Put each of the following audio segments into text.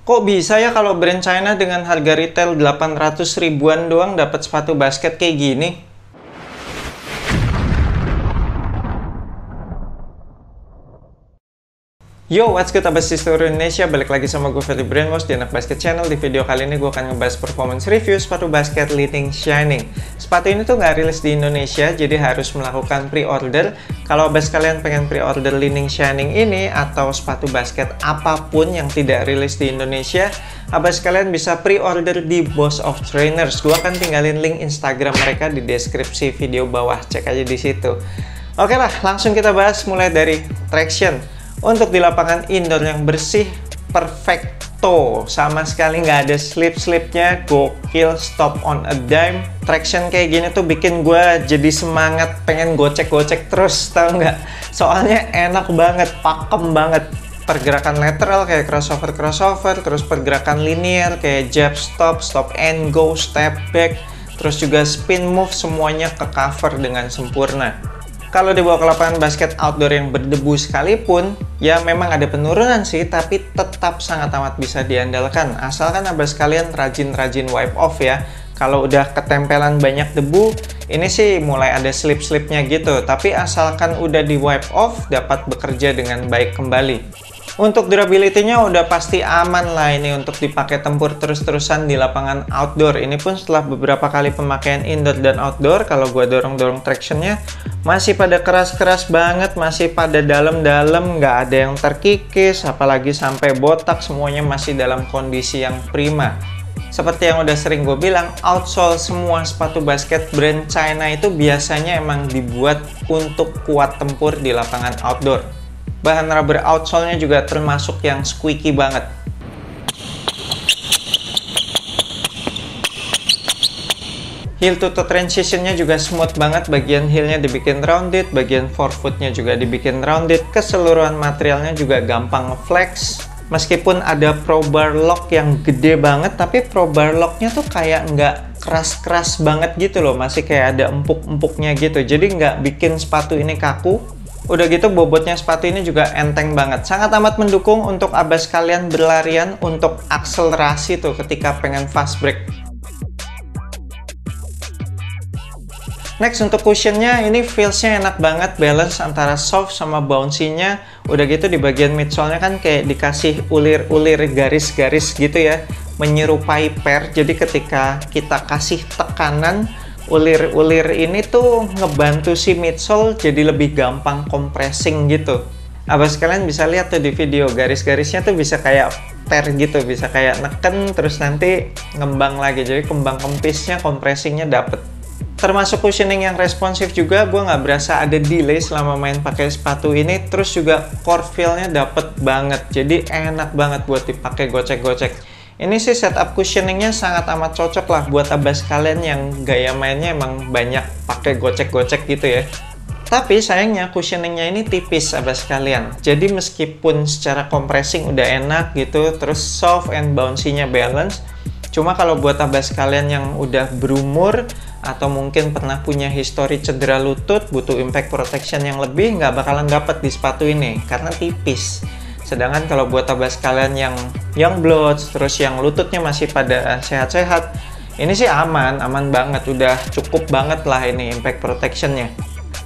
Kok bisa ya kalau brand China dengan harga retail 800 ribuan doang dapat sepatu basket kayak gini? Yo, what's good abas di seluruh Indonesia? Balik lagi sama gue Feli Brainwash di Anak Basket Channel. Di video kali ini gue akan ngebahas performance review sepatu basket Li-Ning Shining. Sepatu ini tuh nggak rilis di Indonesia, jadi harus melakukan pre-order. Kalau abas kalian pengen pre-order Li-Ning Shining ini atau sepatu basket apapun yang tidak rilis di Indonesia, abas kalian bisa pre-order di Boss of Trainers. Gue akan tinggalin link Instagram mereka di deskripsi video bawah, cek aja di situ. Oke lah, langsung kita bahas mulai dari traction. Untuk di lapangan indoor yang bersih, perfecto, sama sekali nggak ada slip-slipnya, gokil, stop on a dime. Traction kayak gini tuh bikin gue jadi semangat pengen gocek-gocek terus, tau nggak? Soalnya enak banget, pakem banget. Pergerakan lateral kayak crossover, terus pergerakan linear kayak jab stop, stop and go, step back, terus juga spin move, semuanya ke cover dengan sempurna. Kalau dibawa ke lapangan basket outdoor yang berdebu sekalipun, ya memang ada penurunan sih, tapi tetap sangat amat bisa diandalkan. Asalkan abas kalian rajin-rajin wipe off ya. Kalau udah ketempelan banyak debu, ini sih mulai ada slip-slipnya gitu. Tapi asalkan udah di wipe off, dapat bekerja dengan baik kembali. Untuk durability-nya udah pasti aman lah ini untuk dipakai tempur terus-terusan di lapangan outdoor. Ini pun setelah beberapa kali pemakaian indoor dan outdoor, kalau gue dorong-dorong tractionnya masih pada keras-keras banget, masih pada dalam-dalam, nggak ada yang terkikis, apalagi sampai botak, semuanya masih dalam kondisi yang prima. Seperti yang udah sering gue bilang, outsole semua sepatu basket brand China itu biasanya emang dibuat untuk kuat tempur di lapangan outdoor. Bahan rubber outsole-nya juga termasuk yang squeaky banget. Heel to toe transition-nya juga smooth banget, bagian heel-nya dibikin rounded, bagian forefoot-nya juga dibikin rounded, keseluruhan materialnya juga gampang nge-flex. Meskipun ada pro bar lock yang gede banget, tapi pro bar lock-nya tuh kayak nggak keras-keras banget gitu loh, masih kayak ada empuk-empuknya gitu, jadi nggak bikin sepatu ini kaku. Udah gitu bobotnya sepatu ini juga enteng banget, sangat amat mendukung untuk abas kalian berlarian untuk akselerasi tuh ketika pengen fast break. Next untuk cushionnya, ini feelsnya enak banget, balance antara soft sama bouncy-nya. Udah gitu di bagian midsole-nya kan kayak dikasih ulir-ulir garis-garis gitu ya, menyerupai per. Jadi ketika kita kasih tekanan, ulir-ulir ini tuh ngebantu si midsole jadi lebih gampang compressing gitu. Abas kalian bisa lihat tuh di video, garis-garisnya tuh bisa kayak per gitu, bisa kayak neken terus nanti ngembang lagi, jadi kembang kempisnya, compressingnya dapet. Termasuk cushioning yang responsif juga, gue nggak berasa ada delay selama main pakai sepatu ini. Terus juga core feel-nya dapet banget, jadi enak banget buat dipakai gocek-gocek. Ini sih setup cushioningnya sangat amat cocok lah buat abas kalian yang gaya mainnya emang banyak pakai gocek-gocek gitu ya. Tapi sayangnya cushioningnya ini tipis abas kalian. Jadi meskipun secara compressing udah enak gitu, terus soft and bouncy-nya balance, cuma kalau buat abas kalian yang udah berumur atau mungkin pernah punya histori cedera lutut, butuh impact protection yang lebih, nggak bakalan dapet di sepatu ini karena tipis. Sedangkan kalau buat abas kalian yang young bloods, terus yang lututnya masih pada sehat-sehat, ini sih aman banget, udah cukup banget lah ini impact protectionnya.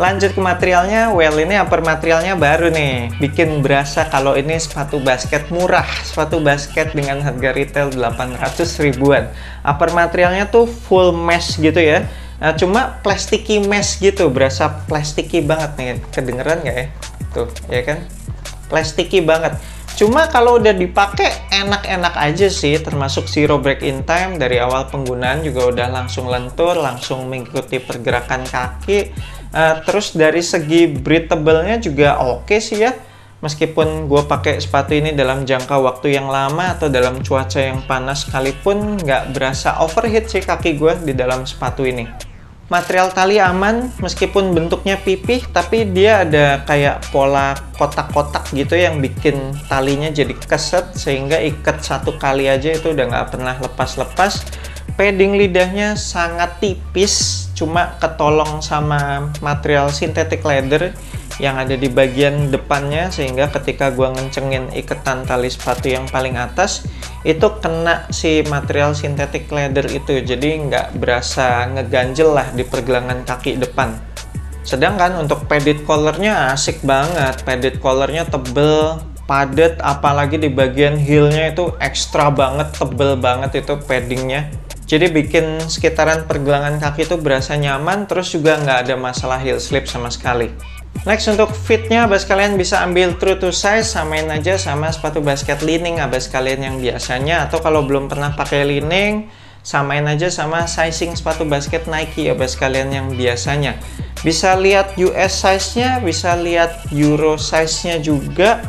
Lanjut ke materialnya, well ini upper materialnya baru nih, bikin berasa kalau ini sepatu basket murah, sepatu basket dengan harga retail 800 ribuan. Upper materialnya tuh full mesh gitu ya, nah, cuma plasticky mesh gitu, berasa plasticky banget nih, kedengeran nggak ya? Tuh, ya kan? Plasticky banget. Cuma kalau udah dipakai enak-enak aja sih, termasuk zero break in time. Dari awal penggunaan juga udah langsung lentur, langsung mengikuti pergerakan kaki. Terus dari segi breathable-nya juga oke sih ya. Meskipun gue pakai sepatu ini dalam jangka waktu yang lama atau dalam cuaca yang panas sekalipun, nggak berasa overheat sih kaki gue di dalam sepatu ini. Material tali aman, meskipun bentuknya pipih, tapi dia ada kayak pola kotak-kotak gitu yang bikin talinya jadi keset, sehingga ikat satu kali aja itu udah nggak pernah lepas-lepas. Padding lidahnya sangat tipis, cuma ketolong sama material synthetic leather yang ada di bagian depannya, sehingga ketika gua ngencengin iketan tali sepatu yang paling atas itu kena si material synthetic leather itu, jadi nggak berasa ngeganjel lah di pergelangan kaki depan. Sedangkan untuk padded collarnya asik banget, padded collarnya tebel, padat, apalagi di bagian heelnya itu ekstra banget, tebel banget itu paddingnya. Jadi bikin sekitaran pergelangan kaki itu berasa nyaman, terus juga nggak ada masalah heel slip sama sekali. Next, untuk fitnya abas kalian bisa ambil true to size, samain aja sama sepatu basket lining abas kalian yang biasanya, atau kalau belum pernah pakai lining, samain aja sama sizing sepatu basket Nike abas kalian yang biasanya. Bisa lihat US size-nya, bisa lihat Euro size-nya juga.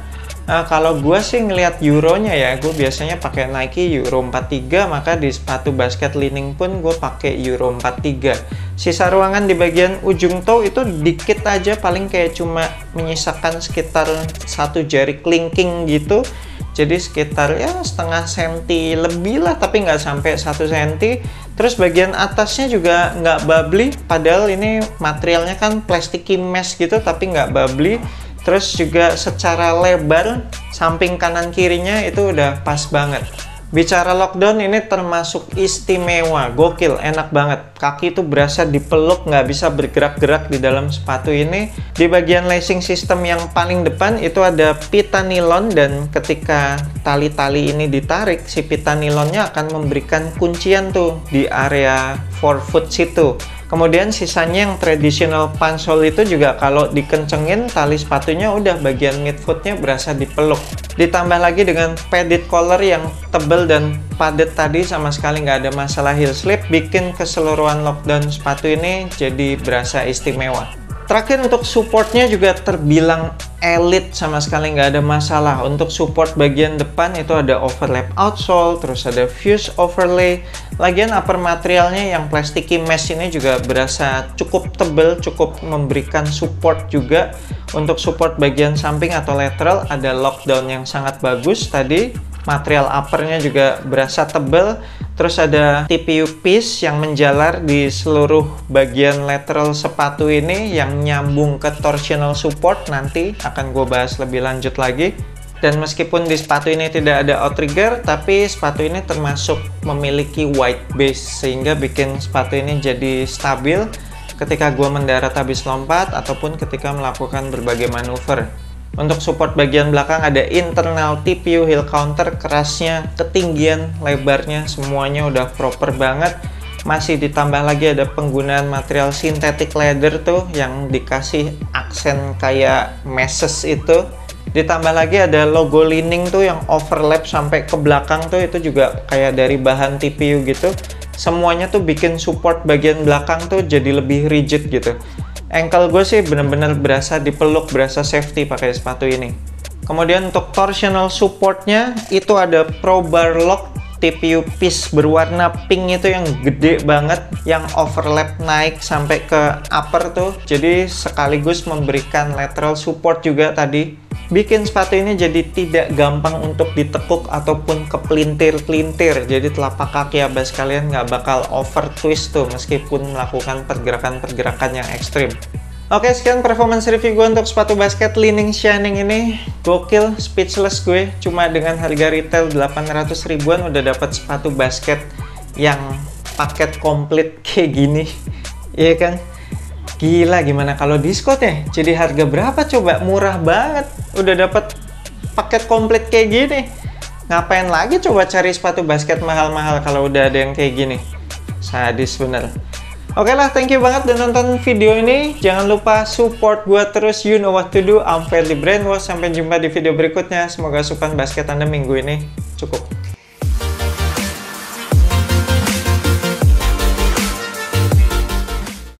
Kalau gue sih ngelihat euronya ya, gue biasanya pakai Nike Euro 43, maka di sepatu basket lining pun gue pakai Euro 43. Sisa ruangan di bagian ujung toe itu dikit aja, paling kayak cuma menyisakan sekitar 1 jari kelingking gitu. Jadi sekitar ya setengah senti lebih lah, tapi nggak sampai 1 senti. Terus bagian atasnya juga nggak bubbly, padahal ini materialnya kan plasticky mesh gitu, tapi nggak bubbly. Terus juga secara lebar samping kanan kirinya itu udah pas banget. Bicara lockdown, ini termasuk istimewa, gokil, enak banget. Kaki itu berasa dipeluk, nggak bisa bergerak-gerak di dalam sepatu ini. Di bagian lacing system yang paling depan itu ada pita nilon, dan ketika tali-tali ini ditarik, si pita nilonnya akan memberikan kuncian tuh di area forefoot situ. Kemudian sisanya yang traditional punch hole itu juga kalau dikencengin tali sepatunya udah bagian midfootnya berasa dipeluk. Ditambah lagi dengan padded collar yang tebel dan padat tadi, sama sekali nggak ada masalah heel slip, bikin keseluruhan lockdown sepatu ini jadi berasa istimewa. Terakhir, untuk supportnya juga terbilang elite, sama sekali nggak ada masalah. Untuk support bagian depan itu ada overlap outsole, terus ada fuse overlay. Lagian upper materialnya yang plasticky mesh ini juga berasa cukup tebal, cukup memberikan support juga. Untuk support bagian samping atau lateral ada lockdown yang sangat bagus tadi. Material uppernya juga berasa tebal. Terus ada TPU piece yang menjalar di seluruh bagian lateral sepatu ini yang nyambung ke torsional support, nanti akan gue bahas lebih lanjut lagi. Dan meskipun di sepatu ini tidak ada outrigger, tapi sepatu ini termasuk memiliki wide base, sehingga bikin sepatu ini jadi stabil ketika gue mendarat habis lompat ataupun ketika melakukan berbagai manuver. Untuk support bagian belakang ada internal TPU heel counter, kerasnya, ketinggian, lebarnya, semuanya udah proper banget. Masih ditambah lagi ada penggunaan material synthetic leather tuh yang dikasih aksen kayak meshes itu. Ditambah lagi ada logo lining tuh yang overlap sampai ke belakang tuh, itu juga kayak dari bahan TPU gitu. Semuanya tuh bikin support bagian belakang tuh jadi lebih rigid gitu. Ankle gue sih bener-bener berasa dipeluk, berasa safety pakai sepatu ini. Kemudian untuk torsional supportnya itu ada Pro Bar Lock TPU piece berwarna pink itu yang gede banget, yang overlap naik sampai ke upper tuh. Jadi sekaligus memberikan lateral support juga tadi. Bikin sepatu ini jadi tidak gampang untuk ditekuk ataupun kepelintir-pelintir. Jadi telapak kaki abas kalian nggak bakal over twist tuh meskipun melakukan pergerakan-pergerakan yang ekstrim. Oke, sekian performance review gue untuk sepatu basket Li-Ning Shining ini. Gokil, speechless gue. Cuma dengan harga retail 800 ribuan udah dapat sepatu basket yang paket komplit kayak gini. Iya kan? Gila, gimana kalau diskon ya? Jadi harga berapa coba? Murah banget. Udah dapat paket komplit kayak gini. Ngapain lagi coba cari sepatu basket mahal-mahal kalau udah ada yang kayak gini? Sadis bener. Oke lah, thank you banget udah nonton video ini. Jangan lupa support gua terus, you know what to do. I'm Fairly Brainwash. Sampai jumpa di video berikutnya. Semoga asupan basket Anda minggu ini cukup.